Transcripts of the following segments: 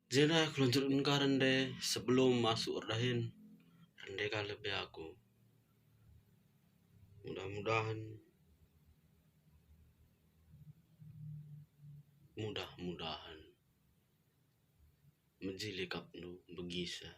Jena keluncurin ka rende sebelum masuk ordahin rende ka lebih aku. Mudah-mudahan menjilikap nu begisa.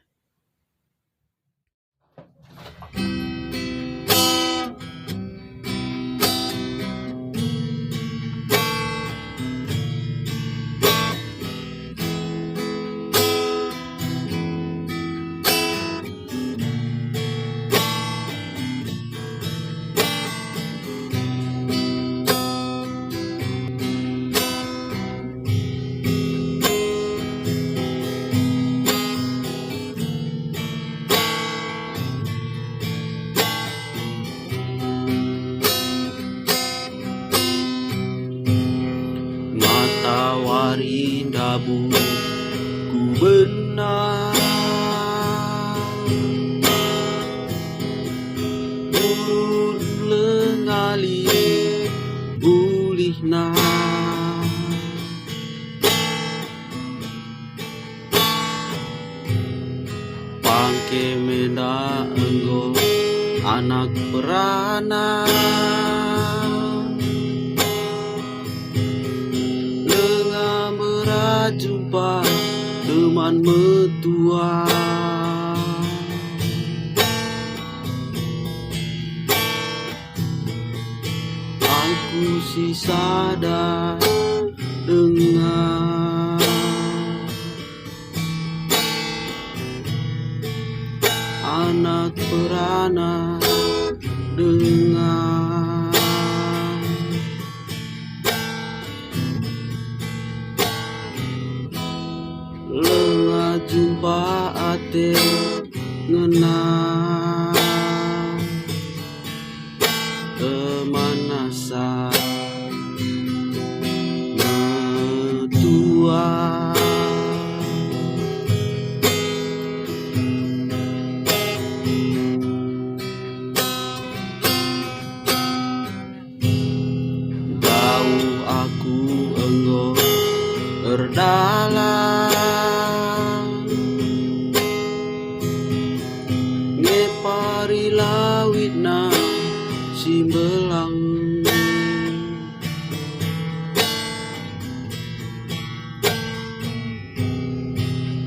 Matahari dabu ku benar, urun lengali ulihna, pangke menda enggo anak perana, jumpa teman metua, aku si sadar dengan anak perana dengan jumpa ate ngenang kemanasan metua, jauh aku enggo erdalan lawitna simbelang,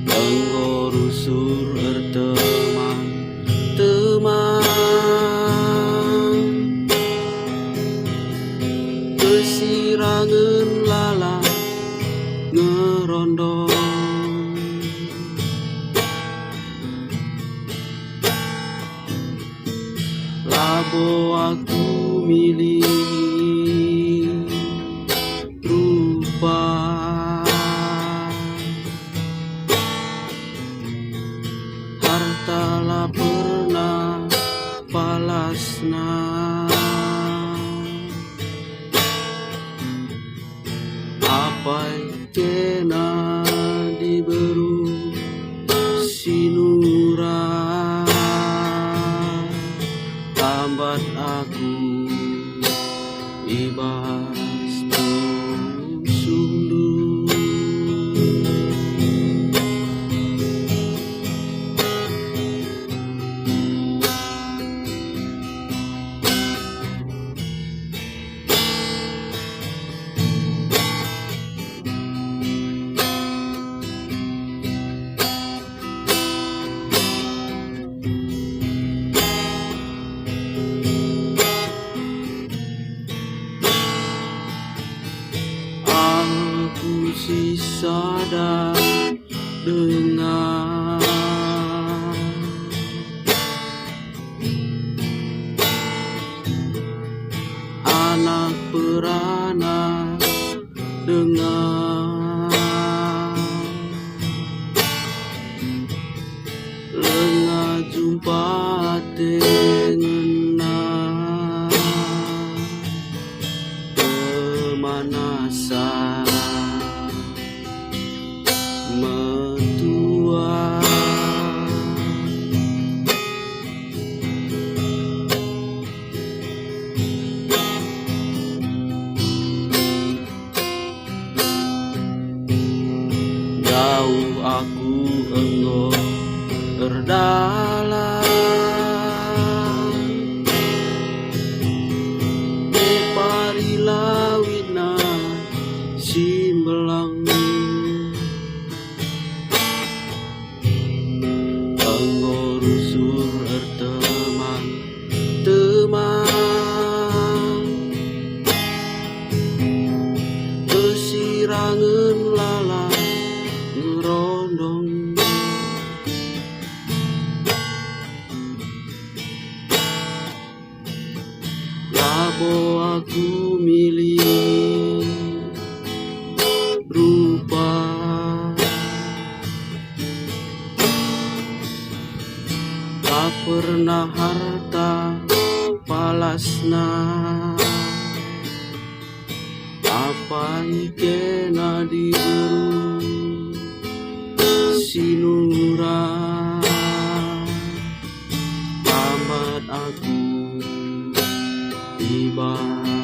enggo rusur teman-teman, kesirangan lala ngerondong, labo aku milih rupa, harta lah pernah palasna, apa kena diberu sinura, lambat aku ibas sundu, si sadar dengan anak perana dengan lengah jumpa dengan kemanasan metua, jauh aku enggo terdalam parila simbelang enggo rusur teman kesirangan lala ngerondong labo aku milih rupa tak pernah harta palasna apa ikena diberu sinura tamat aku tiba.